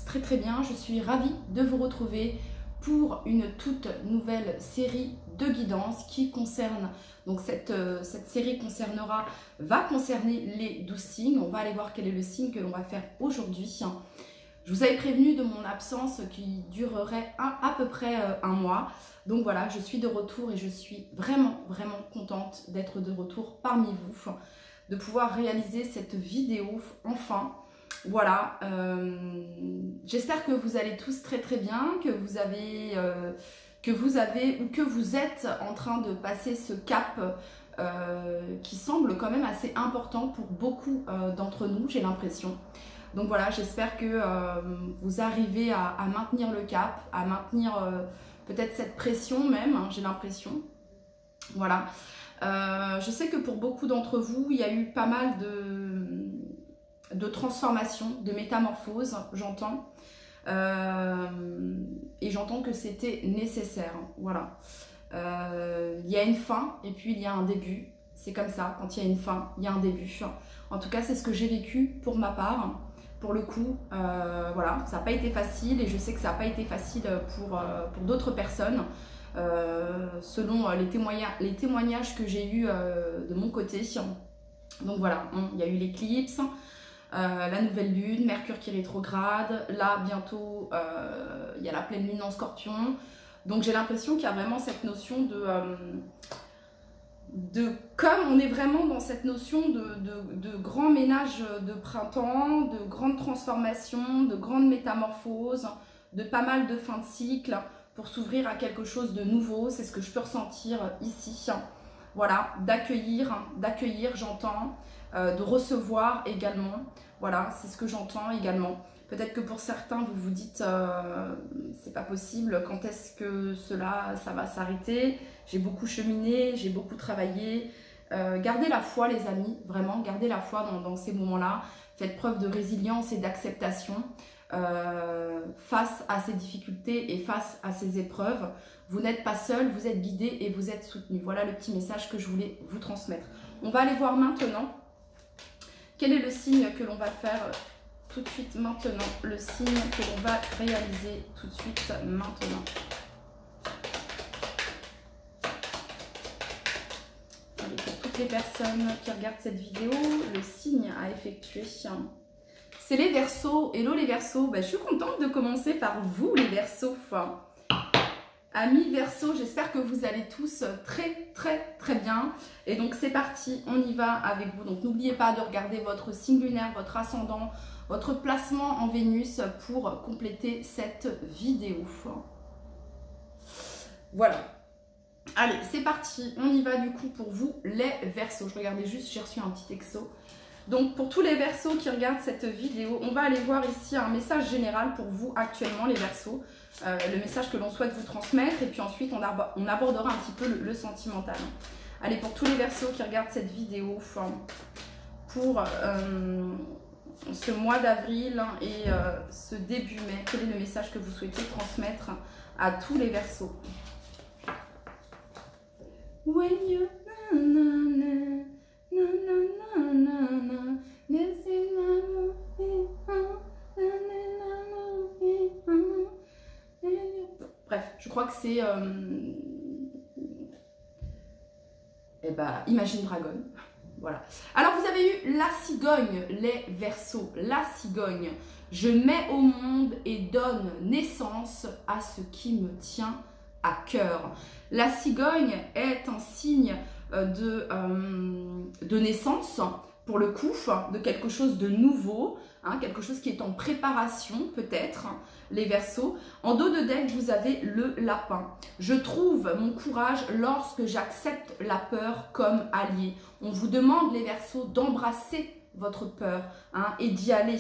tous très très bien. Je suis ravie de vous retrouver pour une toute nouvelle série de guidance qui concerne, donc cette série va concerner les 12 signes. On va aller voir quel est le signe que l'on va faire aujourd'hui. Je vous avais prévenu de mon absence qui durerait à peu près un mois. Donc voilà, je suis de retour et je suis vraiment contente d'être de retour parmi vous, de pouvoir réaliser cette vidéo enfin. Voilà, j'espère que vous allez tous très bien, que vous êtes en train de passer ce cap qui semble quand même assez important pour beaucoup d'entre nous, j'ai l'impression. Donc voilà, j'espère que vous arrivez à maintenir le cap, à maintenir peut-être cette pression même, hein, j'ai l'impression. Voilà, je sais que pour beaucoup d'entre vous, il y a eu pas mal de transformation, de métamorphose, j'entends. Et j'entends que c'était nécessaire. Voilà. Il y a une fin et puis il y a un début. C'est comme ça, quand il y a une fin, il y a un début. En tout cas, c'est ce que j'ai vécu pour ma part. Pour le coup, voilà, ça n'a pas été facile et je sais que ça n'a pas été facile pour d'autres personnes. Selon les témoignages que j'ai eus de mon côté. Donc voilà, il y a eu l'éclipse. La nouvelle lune, Mercure qui rétrograde, là bientôt il y a la pleine lune en Scorpion, donc j'ai l'impression qu'il y a vraiment cette notion comme on est vraiment dans cette notion de grand ménage de printemps, de grandes transformations, de grandes métamorphoses, de pas mal de fins de cycle pour s'ouvrir à quelque chose de nouveau, c'est ce que je peux ressentir ici. Voilà, d'accueillir, j'entends, de recevoir également. Voilà, c'est ce que j'entends également. Peut-être que pour certains, vous vous dites, c'est pas possible, quand est-ce que ça va s'arrêter? J'ai beaucoup cheminé, j'ai beaucoup travaillé. Gardez la foi, les amis, vraiment, gardez la foi dans ces moments-là. Faites preuve de résilience et d'acceptation face à ces difficultés et face à ces épreuves. Vous n'êtes pas seul, vous êtes guidé et vous êtes soutenu. Voilà le petit message que je voulais vous transmettre. On va aller voir maintenant quel est le signe que l'on va faire tout de suite maintenant. Le signe que l'on va réaliser tout de suite maintenant. Allez, pour toutes les personnes qui regardent cette vidéo, le signe à effectuer, c'est les Verseaux. Hello les Verseaux, je suis contente de commencer par vous les Verseaux. Amis Verseaux, j'espère que vous allez tous très bien. Et donc c'est parti, on y va avec vous. Donc n'oubliez pas de regarder votre signe lunaire, votre ascendant, votre placement en Vénus pour compléter cette vidéo. Voilà. Allez, c'est parti, on y va du coup pour vous les Verseaux. Je regardais juste, j'ai reçu un petit texto. Donc pour tous les Verseaux qui regardent cette vidéo, on va aller voir ici un message général pour vous actuellement les Verseaux. Le message que l'on souhaite vous transmettre et puis ensuite on abordera un petit peu le sentimental. Allez, pour tous les Verseaux qui regardent cette vidéo pour ce mois d'avril et ce début mai, quel est le message que vous souhaitez transmettre à tous les Verseaux? When you bref, je crois que c'est Imagine Dragon. Voilà. Alors vous avez eu la cigogne, les Verseaux. La cigogne. Je mets au monde et donne naissance à ce qui me tient à cœur. La cigogne est un signe de naissance, pour le coup, de quelque chose de nouveau, hein, quelque chose qui est en préparation peut-être, les Verseaux. En dos de deck, vous avez le lapin. Je trouve mon courage lorsque j'accepte la peur comme allié. On vous demande, les Verseaux, d'embrasser votre peur et d'y aller.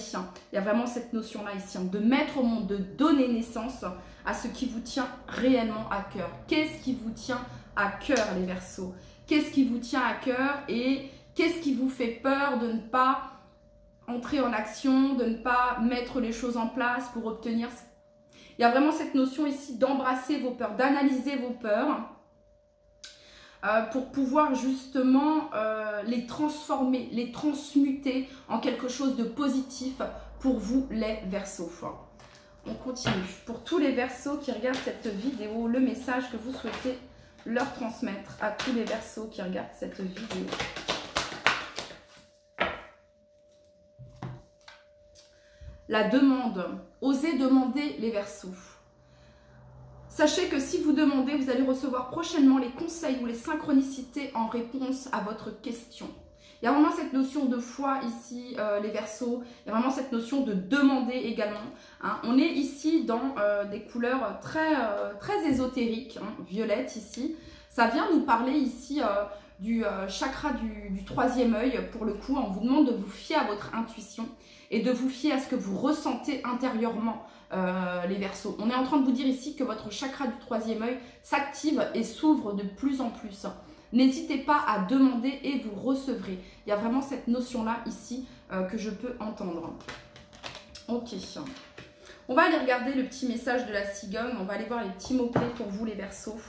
Il y a vraiment cette notion-là ici, de mettre au monde, de donner naissance à ce qui vous tient réellement à cœur. Qu'est-ce qui vous tient à cœur, les Verseaux? Qu'est-ce qui vous tient à cœur et qu'est-ce qui vous fait peur de ne pas entrer en action, de ne pas mettre les choses en place pour obtenir? Il y a vraiment cette notion ici d'embrasser vos peurs, d'analyser vos peurs pour pouvoir justement les transformer, les transmuter en quelque chose de positif pour vous les Verseaux. On continue. Pour tous les Verseaux qui regardent cette vidéo, le message que vous souhaitez leur transmettre à tous les Verseaux qui regardent cette vidéo. La demande. Osez demander les Verseaux. Sachez que si vous demandez, vous allez recevoir prochainement les conseils ou les synchronicités en réponse à votre question. Il y a vraiment cette notion de foi ici, les Verseaux. Il y a vraiment cette notion de demander également. Hein. On est ici dans des couleurs très ésotériques, hein, violette ici. Ça vient nous parler ici du chakra du troisième œil. Pour le coup, on vous demande de vous fier à votre intuition et de vous fier à ce que vous ressentez intérieurement, les Verseaux. On est en train de vous dire ici que votre chakra du troisième œil s'active et s'ouvre de plus en plus. N'hésitez pas à demander et vous recevrez. Il y a vraiment cette notion-là ici que je peux entendre. Ok. On va aller regarder le petit message de la cigogne. On va aller voir les petits mots-clés pour vous, les Verseaux.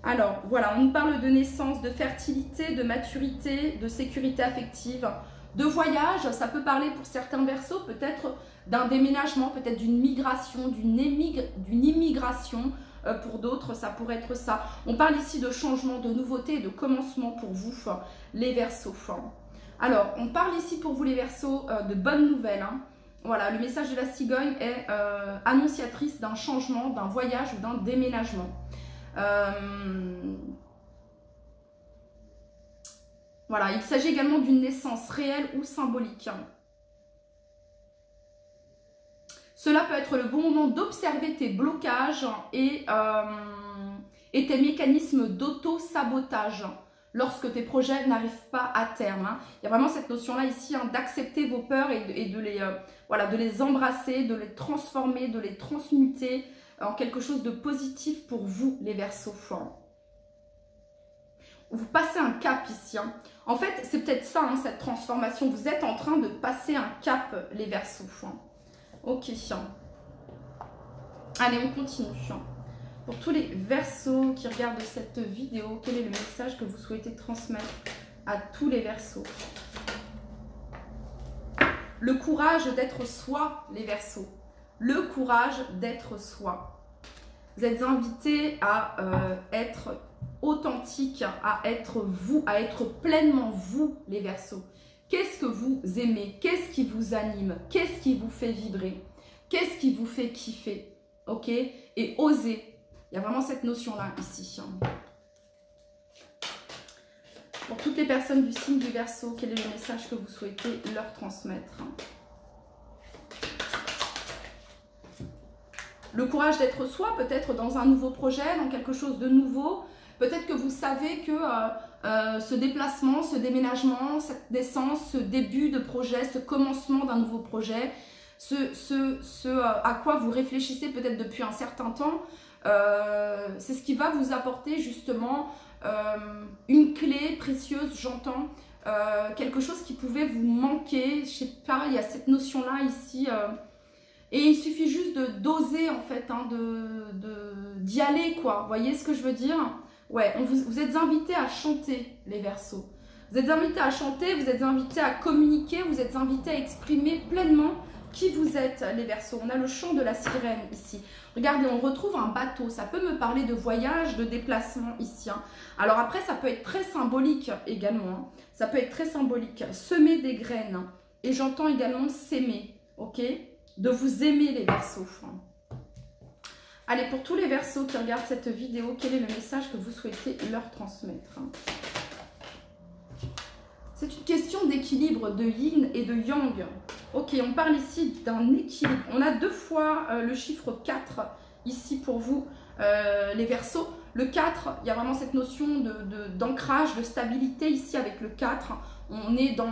Alors, voilà, on nous parle de naissance, de fertilité, de maturité, de sécurité affective, de voyage. Ça peut parler pour certains Verseaux, peut-être d'un déménagement, peut-être d'une migration, d'une immigration. Pour d'autres, ça pourrait être ça. On parle ici de changement, de nouveauté et de commencement pour vous, les Verseaux. Alors, on parle ici pour vous, les Verseaux, de bonnes nouvelles. Hein. Voilà, le message de la cigogne est annonciatrice d'un changement, d'un voyage ou d'un déménagement. Voilà, il s'agit également d'une naissance réelle ou symbolique. Cela peut être le bon moment d'observer tes blocages et tes mécanismes d'auto-sabotage lorsque tes projets n'arrivent pas à terme. Hein. Il y a vraiment cette notion-là ici, hein, d'accepter vos peurs et de les embrasser, de les transformer, de les transmuter en quelque chose de positif pour vous, les Verseaux. Vous passez un cap ici. Hein. En fait, c'est peut-être ça, hein, cette transformation. Vous êtes en train de passer un cap, les Verseaux. Ok. Allez, on continue. Pour tous les Verseaux qui regardent cette vidéo, quel est le message que vous souhaitez transmettre à tous les Verseaux? Le courage d'être soi, les Verseaux. Le courage d'être soi. Vous êtes invités à être authentique, à être vous, à être pleinement vous, les Verseaux. Qu'est-ce que vous aimez? Qu'est-ce qui vous anime? Qu'est-ce qui vous fait vibrer? Qu'est-ce qui vous fait kiffer? Ok? Et oser. Il y a vraiment cette notion-là ici. Pour toutes les personnes du signe du Verseau, quel est le message que vous souhaitez leur transmettre? Le courage d'être soi, peut-être dans un nouveau projet, dans quelque chose de nouveau. Peut-être que vous savez que ce déplacement, ce déménagement, cette naissance, ce début de projet, ce commencement d'un nouveau projet, à quoi vous réfléchissez peut-être depuis un certain temps, c'est ce qui va vous apporter justement une clé précieuse, j'entends, quelque chose qui pouvait vous manquer, je sais pas, il y a cette notion-là ici, et il suffit juste d'oser en fait, hein, d'y aller quoi, vous voyez ce que je veux dire? Ouais, vous êtes invités à chanter, les Verseaux. Vous êtes invités à chanter, vous êtes invités à communiquer, vous êtes invités à exprimer pleinement qui vous êtes, les Verseaux. On a le chant de la sirène ici. Regardez, on retrouve un bateau. Ça peut me parler de voyage, de déplacement ici. Hein. Alors après, ça peut être très symbolique également. Hein. Ça peut être très symbolique. Semer des graines. Et j'entends également s'aimer, ok? De vous aimer, les Verseaux. Allez, pour tous les Verseaux qui regardent cette vidéo, quel est le message que vous souhaitez leur transmettre? C'est une question d'équilibre, de yin et de yang. Ok, on parle ici d'un équilibre. On a deux fois le chiffre 4 ici pour vous, les Verseaux. Le 4, il y a vraiment cette notion d'ancrage, de stabilité ici avec le 4. On est quand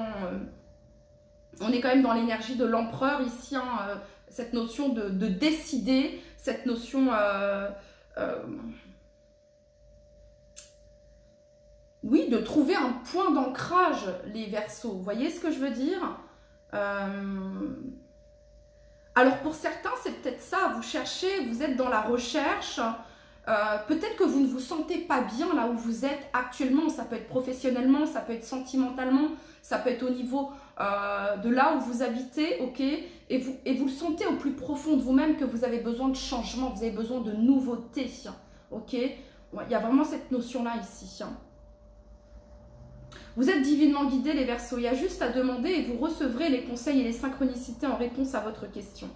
même dans l'énergie de l'empereur ici, hein, cette notion de décider, cette notion oui, de trouver un point d'ancrage, les Verseaux. Vous voyez ce que je veux dire? Alors pour certains, c'est peut-être ça, vous cherchez, vous êtes dans la recherche peut-être que vous ne vous sentez pas bien là où vous êtes actuellement. Ça peut être professionnellement, ça peut être sentimentalement, ça peut être au niveau de là où vous habitez, ok, et vous le sentez au plus profond de vous-même que vous avez besoin de changement, vous avez besoin de nouveauté, ok. Il y a vraiment cette notion-là ici. Vous êtes divinement guidés, les Verseaux. Il y a juste à demander et vous recevrez les conseils et les synchronicités en réponse à votre question.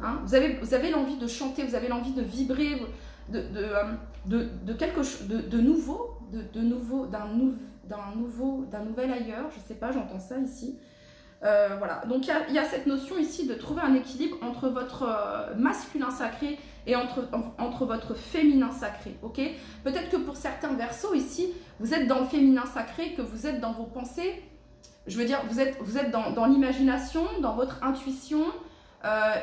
Hein, vous avez l'envie de chanter, vous avez l'envie de vibrer, de quelque chose de nouveau, d'un nouvel ailleurs. Je ne sais pas, j'entends ça ici. Voilà, donc il y a cette notion ici de trouver un équilibre entre votre masculin sacré et entre votre féminin sacré, ok. Peut-être que pour certains Verseaux ici, vous êtes dans le féminin sacré, que vous êtes dans vos pensées, je veux dire, vous êtes dans l'imagination, dans votre intuition,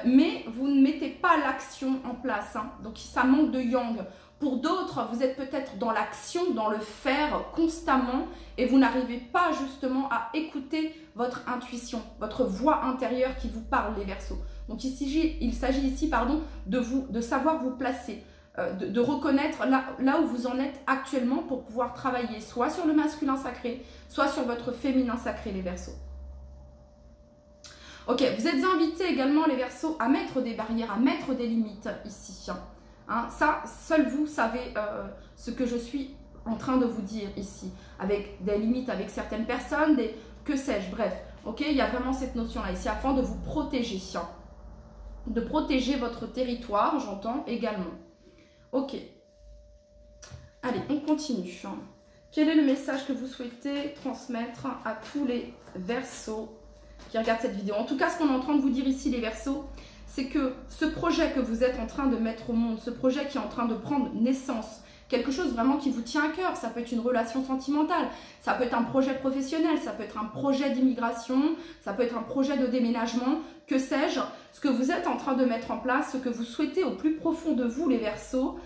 mais vous ne mettez pas l'action en place, hein. Donc ça manque de yang. Pour d'autres, vous êtes peut-être dans l'action, dans le faire constamment et vous n'arrivez pas justement à écouter votre intuition, votre voix intérieure qui vous parle, les Verseaux. Donc il s'agit ici de savoir vous placer, de reconnaître là où vous en êtes actuellement pour pouvoir travailler soit sur le masculin sacré, soit sur votre féminin sacré, les Verseaux. Ok, vous êtes invités également, les Verseaux, à mettre des barrières, à mettre des limites ici. Hein, ça, seul vous savez ce que je suis en train de vous dire ici, avec des limites avec certaines personnes, que sais-je, bref, ok, il y a vraiment cette notion-là ici, afin de vous protéger, de protéger votre territoire, j'entends également. Ok, allez, on continue. Quel est le message que vous souhaitez transmettre à tous les Verseaux qui regardent cette vidéo? En tout cas, ce qu'on est en train de vous dire ici, les Verseaux, c'est que ce projet que vous êtes en train de mettre au monde, ce projet qui est en train de prendre naissance, quelque chose vraiment qui vous tient à cœur, ça peut être une relation sentimentale, ça peut être un projet professionnel, ça peut être un projet d'immigration, ça peut être un projet de déménagement, que sais-je, ce que vous êtes en train de mettre en place, ce que vous souhaitez au plus profond de vous, les Verseaux,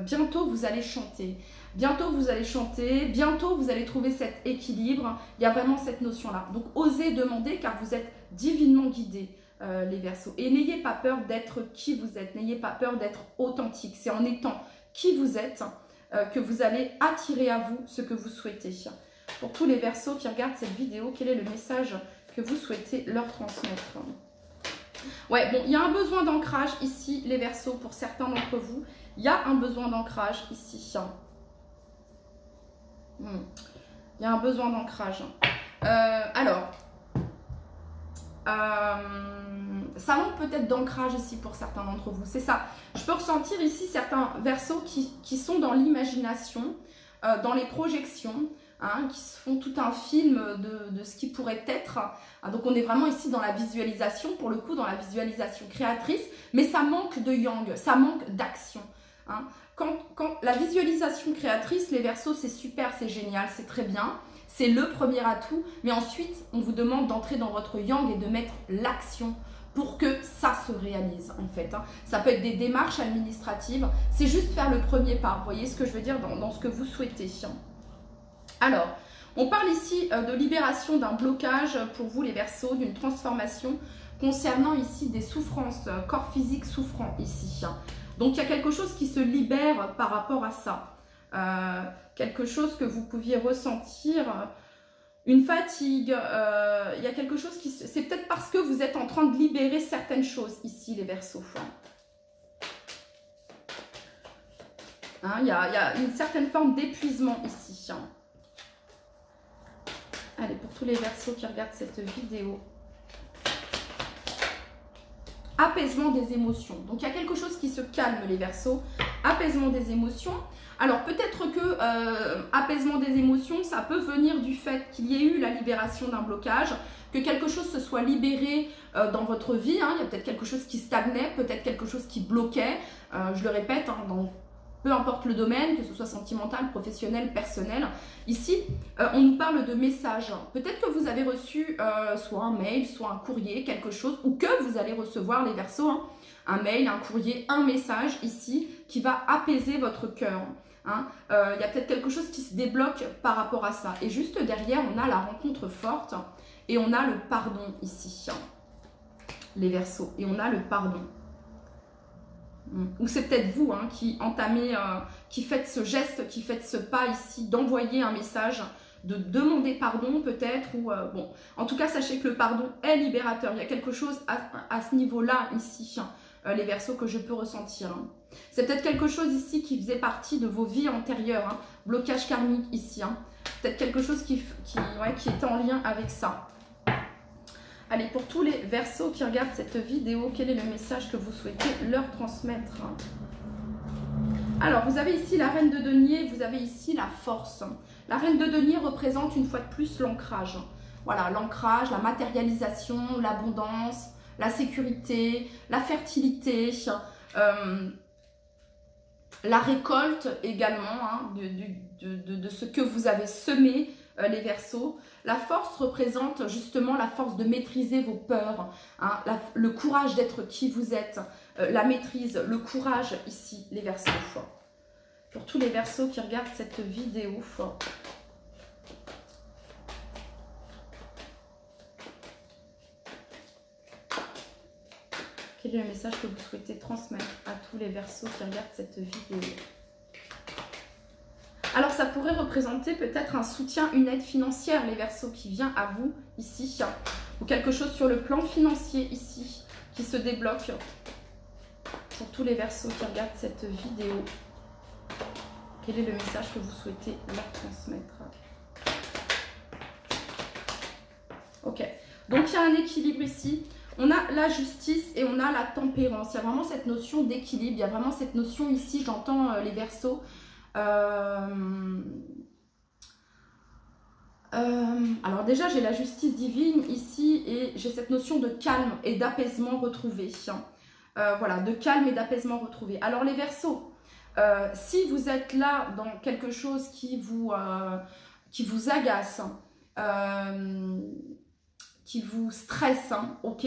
bientôt vous allez chanter. Bientôt vous allez chanter, bientôt vous allez trouver cet équilibre, il y a vraiment cette notion-là. Donc osez demander car vous êtes divinement guidés. Les Verseaux. Et n'ayez pas peur d'être qui vous êtes, n'ayez pas peur d'être authentique. C'est en étant qui vous êtes que vous allez attirer à vous ce que vous souhaitez. Pour tous les Verseaux qui regardent cette vidéo, quel est le message que vous souhaitez leur transmettre? Ouais, bon, il y a un besoin d'ancrage ici, les Verseaux, pour certains d'entre vous. Il y a un besoin d'ancrage ici. Il y a un besoin d'ancrage. Alors, ça manque peut-être d'ancrage ici pour certains d'entre vous, c'est ça. Je peux ressentir ici certains Verseaux qui sont dans l'imagination, dans les projections, hein, qui se font tout un film de ce qui pourrait être. Donc on est vraiment ici dans la visualisation, pour le coup dans la visualisation créatrice, mais ça manque de yang, ça manque d'action. Hein. Quand la visualisation créatrice, les Verseaux, c'est super, c'est génial, c'est très bien. C'est le premier atout, mais ensuite, on vous demande d'entrer dans votre yang et de mettre l'action pour que ça se réalise, en fait. Hein. Ça peut être des démarches administratives, c'est juste faire le premier pas, vous voyez ce que je veux dire dans ce que vous souhaitez. Alors, on parle ici de libération d'un blocage pour vous, les Verseaux, d'une transformation concernant ici des souffrances, corps physique souffrant ici. Donc, il y a quelque chose qui se libère par rapport à ça. Quelque chose que vous pouviez ressentir, une fatigue, il y a quelque chose qui... C'est peut-être parce que vous êtes en train de libérer certaines choses ici, les Verseaux. Hein, il y a une certaine forme d'épuisement ici. Allez, pour tous les Verseaux qui regardent cette vidéo. Apaisement des émotions. Donc, il y a quelque chose qui se calme, les Verseaux. Apaisement des émotions. Alors, peut-être que apaisement des émotions, ça peut venir du fait qu'il y ait eu la libération d'un blocage, que quelque chose se soit libéré dans votre vie. Hein. Il y a peut-être quelque chose qui stagnait, peut-être quelque chose qui bloquait. Je le répète, hein, peu importe le domaine, que ce soit sentimental, professionnel, personnel. Ici, on nous parle de messages. Peut-être que vous avez reçu soit un mail, soit un courrier, quelque chose, ou que vous allez recevoir, les Verseaux, hein, un mail, un courrier, un message ici qui va apaiser votre cœur. Hein. Y a peut-être quelque chose qui se débloque par rapport à ça. Et juste derrière, on a la rencontre forte et on a le pardon ici. Les Verseaux. Et on a le pardon. Ou c'est peut-être vous hein, qui entamez, qui faites ce geste, qui faites ce pas ici, d'envoyer un message, de demander pardon peut-être. Ou bon, en tout cas, sachez que le pardon est libérateur. Il y a quelque chose à ce niveau-là ici, les Verseaux, que je peux ressentir. Hein. C'est peut-être quelque chose ici qui faisait partie de vos vies antérieures. Hein. Blocage karmique ici. Hein. Peut-être quelque chose qui était en lien avec ça. Allez, pour tous les Verseaux qui regardent cette vidéo, quel est le message que vous souhaitez leur transmettre? Alors, vous avez ici la Reine de Denier, vous avez ici la Force. La Reine de Denier représente une fois de plus l'ancrage. Voilà, l'ancrage, la matérialisation, l'abondance, la sécurité, la fertilité, la récolte également hein, de ce que vous avez semé, les Verseaux. La Force représente justement la force de maîtriser vos peurs, hein, le courage d'être qui vous êtes, la maîtrise, le courage ici, les Verseaux. Pour tous les Verseaux qui regardent cette vidéo, quel est le message que vous souhaitez transmettre à tous les Verseaux qui regardent cette vidéo? Alors, ça pourrait représenter peut-être un soutien, une aide financière, les Verseaux, qui vient à vous, ici. Ou quelque chose sur le plan financier, ici, qui se débloque. Pour tous les Verseaux qui regardent cette vidéo, quel est le message que vous souhaitez leur transmettre? Ok. Donc, il y a un équilibre ici. On a la justice et on a la tempérance. Il y a vraiment cette notion d'équilibre. Il y a vraiment cette notion ici, j'entends les Verseaux. Alors déjà j'ai la justice divine ici et j'ai cette notion de calme et d'apaisement retrouvé. Voilà, de calme et d'apaisement retrouvé. Alors les Verseaux, si vous êtes là dans quelque chose qui vous agace, qui vous stresse, hein, ok,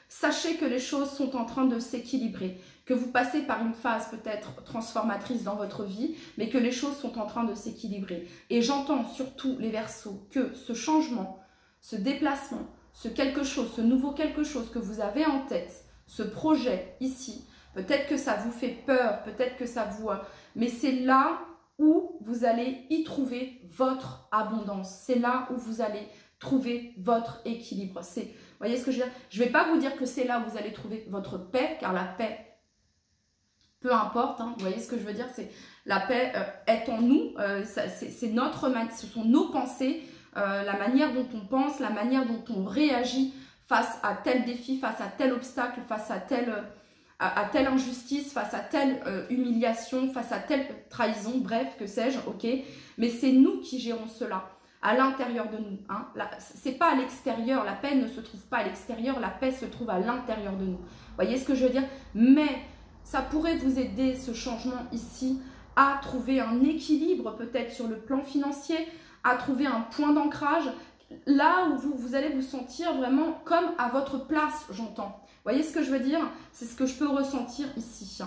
sachez que les choses sont en train de s'équilibrer, que vous passez par une phase peut-être transformatrice dans votre vie, mais que les choses sont en train de s'équilibrer. Et j'entends surtout les Verseaux que ce changement, ce déplacement, ce quelque chose, ce nouveau quelque chose que vous avez en tête, ce projet ici, peut-être que ça vous fait peur, peut-être que ça vous... mais c'est là où vous allez y trouver votre abondance. C'est là où vous allez trouver votre équilibre. Vous voyez ce que je veux dire? Je ne vais pas vous dire que c'est là où vous allez trouver votre paix, car la paix, peu importe, hein, vous voyez ce que je veux dire? C'est la paix est en nous, c'est notre, ce sont nos pensées, la manière dont on pense, la manière dont on réagit face à tel défi, face à tel obstacle, face à telle injustice, face à telle humiliation, face à telle trahison, bref, que sais-je, ok? Mais c'est nous qui gérons cela, à l'intérieur de nous. Hein. C'est pas à l'extérieur, la paix ne se trouve pas à l'extérieur, la paix se trouve à l'intérieur de nous. Vous voyez ce que je veux dire? Mais ça pourrait vous aider, ce changement ici, à trouver un équilibre peut-être sur le plan financier, à trouver un point d'ancrage, là où vous allez vous sentir vraiment comme à votre place, j'entends. Vous voyez ce que je veux dire? C'est ce que je peux ressentir ici.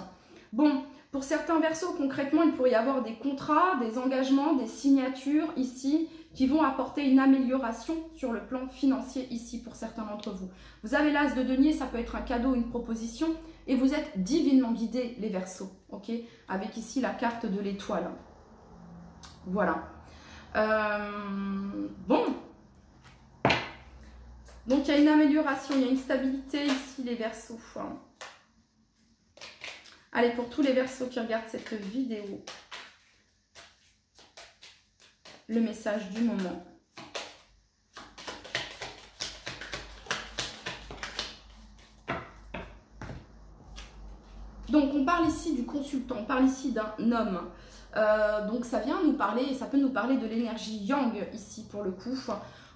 Bon, pour certains Verseaux, concrètement, il pourrait y avoir des contrats, des engagements, des signatures ici qui vont apporter une amélioration sur le plan financier ici pour certains d'entre vous. Vous avez l'As de Denier, ça peut être un cadeau, une proposition et vous êtes divinement guidés, les Verseaux, ok? Avec ici la carte de l'étoile. Voilà. Bon. Donc, il y a une amélioration, il y a une stabilité ici, les Verseaux. Allez, pour tous les Verseaux qui regardent cette vidéo, le message du moment. Donc, on parle ici du consultant, on parle ici d'un homme. Donc, ça vient nous parler, ça peut nous parler de l'énergie yang ici, pour le coup.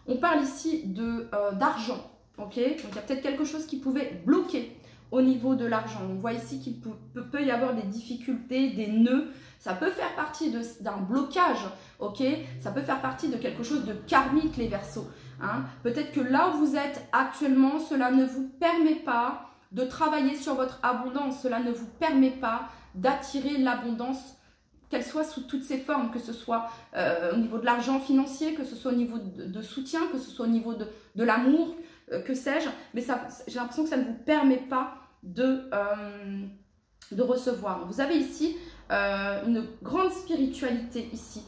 On parle ici d'argent, ok? Donc, il y a peut-être quelque chose qui pouvait bloquer au niveau de l'argent. On voit ici qu'il peut y avoir des difficultés, des nœuds. Ça peut faire partie d'un blocage, ok? Ça peut faire partie de quelque chose de karmique, les Verseaux. Hein? Peut-être que là où vous êtes actuellement, cela ne vous permet pas de travailler sur votre abondance. Cela ne vous permet pas d'attirer l'abondance, qu'elle soit sous toutes ses formes, que ce soit au niveau de l'argent financier, que ce soit au niveau de soutien, que ce soit au niveau de l'amour, que sais-je. Mais j'ai l'impression que ça ne vous permet pas de recevoir. Vous avez ici une grande spiritualité ici.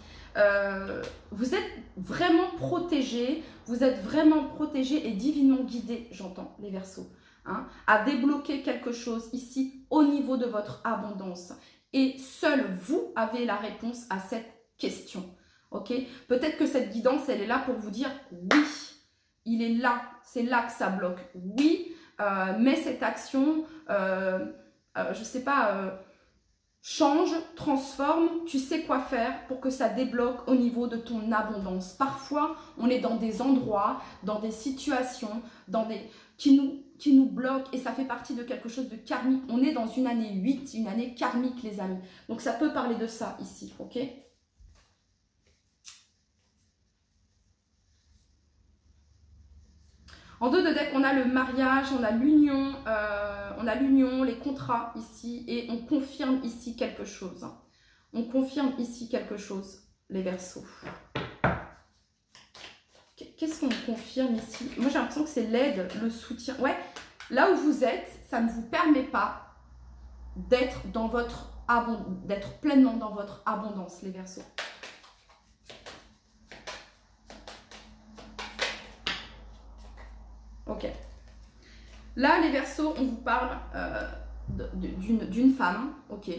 Vous êtes vraiment protégés, et divinement guidés, j'entends les Verseaux, hein, à débloquer quelque chose ici au niveau de votre abondance. Et seul vous avez la réponse à cette question. Ok? Peut-être que cette guidance, elle est là pour vous dire oui, il est là, c'est là que ça bloque. Oui, mais cette action, je sais pas, change, transforme, tu sais quoi faire pour que ça débloque au niveau de ton abondance. Parfois, on est dans des endroits, dans des situations, qui nous bloquent et ça fait partie de quelque chose de karmique. On est dans une année 8, une année karmique, les amis. Donc, ça peut parler de ça ici, ok? En dos de deck, on a le mariage, on a l'union, les contrats ici et on confirme ici quelque chose. On confirme ici quelque chose, les Verseaux. Qu'est-ce qu'on confirme ici? Moi, j'ai l'impression que c'est l'aide, le soutien. Ouais, là où vous êtes, ça ne vous permet pas d'être pleinement dans votre abondance, les Verseaux. Ok. Là, les Verseaux, on vous parle d'une femme, ok,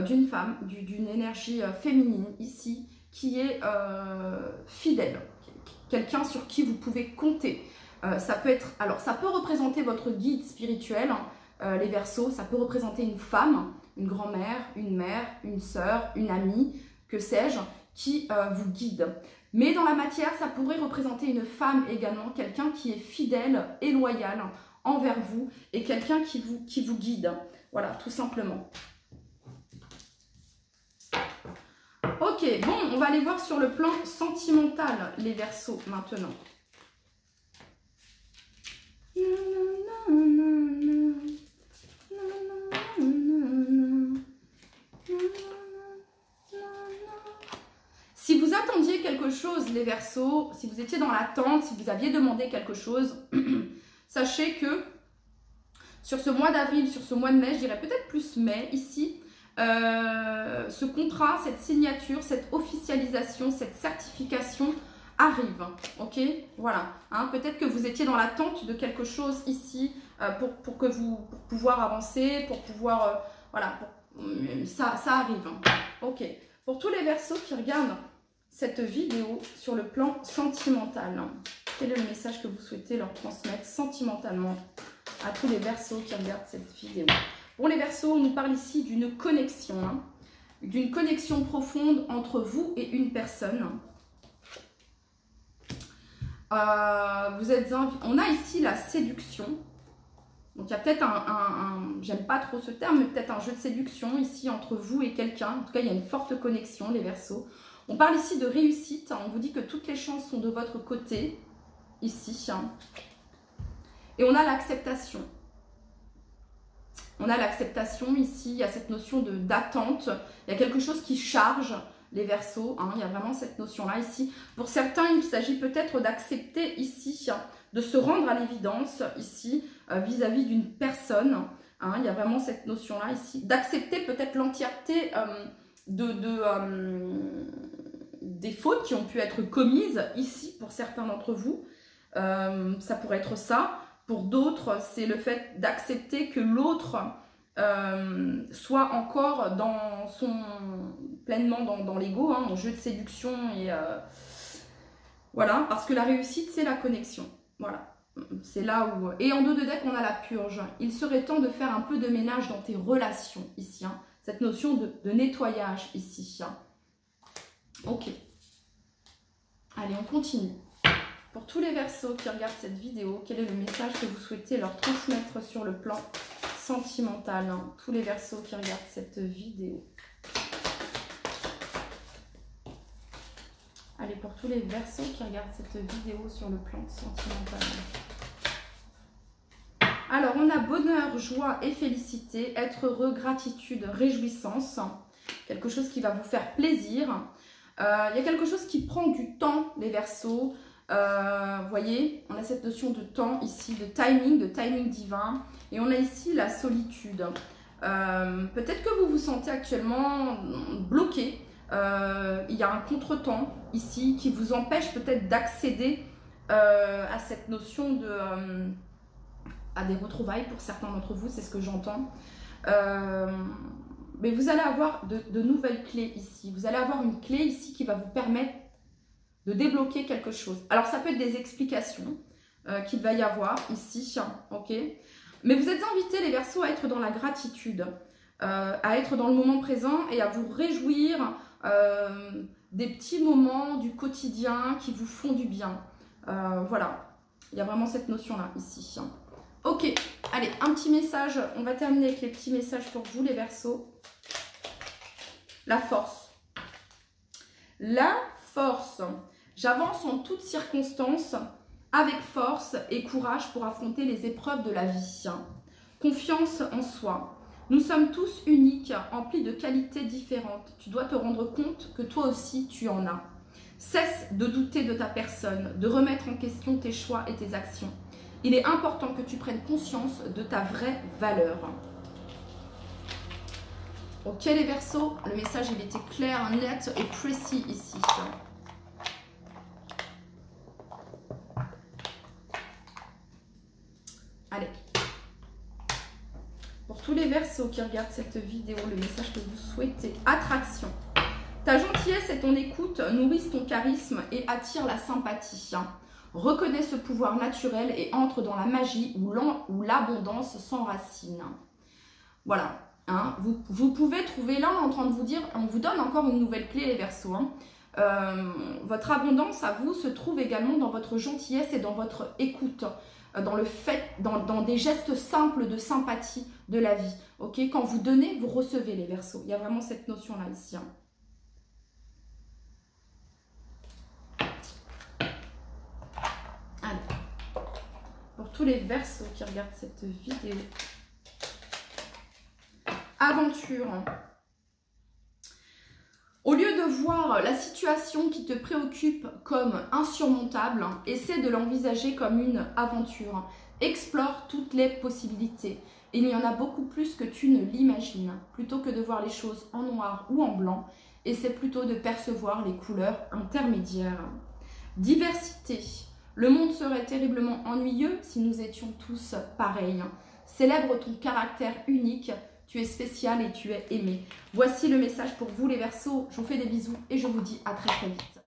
d'une femme, d'une énergie féminine ici, qui est fidèle, quelqu'un sur qui vous pouvez compter. Ça peut être, alors ça peut représenter votre guide spirituel, les Verseaux, ça peut représenter une femme, une grand-mère, une mère, une sœur, une amie, que sais-je, qui vous guide. Mais dans la matière, ça pourrait représenter une femme également, quelqu'un qui est fidèle et loyal envers vous et quelqu'un qui vous guide. Voilà, tout simplement. Ok, bon, on va aller voir sur le plan sentimental, les Verseaux, maintenant. Si vous attendiez quelque chose, les Verseaux, si vous étiez dans l'attente, si vous aviez demandé quelque chose, sachez que sur ce mois d'avril, sur ce mois de mai, je dirais peut-être plus mai, ici, ce contrat, cette signature, cette officialisation, cette certification arrive. Ok, voilà. Hein, peut-être que vous étiez dans l'attente de quelque chose ici pour pouvoir avancer, pour pouvoir... voilà, ça arrive. Ok. Pour tous les Verseaux qui regardent cette vidéo sur le plan sentimental, quel est le message que vous souhaitez leur transmettre sentimentalement à tous les Verseaux qui regardent cette vidéo? Pour les Verseaux, on nous parle ici d'une connexion, hein, d'une connexion profonde entre vous et une personne. On a ici la séduction. Donc, il y a peut-être j'aime pas trop ce terme, mais peut-être un jeu de séduction ici entre vous et quelqu'un. En tout cas, il y a une forte connexion, les Verseaux. On parle ici de réussite. On vous dit que toutes les chances sont de votre côté, ici. Et on a l'acceptation. On a l'acceptation ici. Il y a cette notion d'attente. Il y a quelque chose qui charge les Verseaux. Hein, il y a vraiment cette notion-là ici. Pour certains, il s'agit peut-être d'accepter ici, de se rendre à l'évidence ici, vis-à-vis d'une personne. Hein, il y a vraiment cette notion-là ici. D'accepter peut-être l'entièreté des fautes qui ont pu être commises ici pour certains d'entre vous. Ça pourrait être ça. Pour d'autres, c'est le fait d'accepter que l'autre soit encore pleinement dans l'ego, hein, en jeu de séduction. Et voilà, parce que la réussite, c'est la connexion. Voilà, c'est là où... Et en dos de deck, on a la purge. Il serait temps de faire un peu de ménage dans tes relations ici. Hein. Cette notion de nettoyage ici. Hein. Ok. Allez, on continue. Pour tous les Verseaux qui regardent cette vidéo, quel est le message que vous souhaitez leur transmettre sur le plan sentimental, hein? Tous les Verseaux qui regardent cette vidéo. Allez, pour tous les Verseaux qui regardent cette vidéo sur le plan sentimental. Alors, on a bonheur, joie et félicité, être heureux, gratitude, réjouissance. Quelque chose qui va vous faire plaisir. Il y a quelque chose qui prend du temps, les Verseaux. Vous voyez, on a cette notion de temps ici, de timing divin. Et on a ici la solitude. Peut-être que vous vous sentez actuellement bloqué. Il y a un contretemps ici qui vous empêche peut-être d'accéder à cette notion de... à des retrouvailles pour certains d'entre vous, c'est ce que j'entends. Mais vous allez avoir de nouvelles clés ici. Vous allez avoir une clé ici qui va vous permettre de débloquer quelque chose. Alors, ça peut être des explications qu'il va y avoir ici, ok? Mais vous êtes invités, les Verseaux, à être dans la gratitude, à être dans le moment présent et à vous réjouir des petits moments du quotidien qui vous font du bien. Voilà, il y a vraiment cette notion-là, ici. Ok, allez, un petit message. On va terminer avec les petits messages pour vous, les Verseaux. La force. La force. J'avance en toutes circonstances avec force et courage pour affronter les épreuves de la vie. Confiance en soi. Nous sommes tous uniques, emplis de qualités différentes. Tu dois te rendre compte que toi aussi, tu en as. Cesse de douter de ta personne, de remettre en question tes choix et tes actions. Il est important que tu prennes conscience de ta vraie valeur. Ok les Verseaux, le message il était clair, net et précis ici. Allez. Pour tous les Verseaux qui regardent cette vidéo, le message que vous souhaitez. Attraction. Ta gentillesse et ton écoute nourrissent ton charisme et attirent la sympathie. Reconnais ce pouvoir naturel et entre dans la magie où l'abondance s'enracine. Voilà. Hein, vous pouvez trouver là, on est en train de vous dire, on vous donne encore une nouvelle clé les Verseaux. Votre abondance à vous se trouve également dans votre gentillesse et dans votre écoute, dans le fait, dans des gestes simples de sympathie de la vie. Ok, quand vous donnez, vous recevez les Verseaux. Il y a vraiment cette notion là ici. Allez, pour tous les Verseaux qui regardent cette vidéo. Aventure. Au lieu de voir la situation qui te préoccupe comme insurmontable, essaie de l'envisager comme une aventure. Explore toutes les possibilités. Il y en a beaucoup plus que tu ne l'imagines. Plutôt que de voir les choses en noir ou en blanc, essaie plutôt de percevoir les couleurs intermédiaires. Diversité. Le monde serait terriblement ennuyeux si nous étions tous pareils. Célèbre ton caractère unique. Tu es spécial et tu es aimé. Voici le message pour vous les Verseaux. Je vous fais des bisous et je vous dis à très très vite.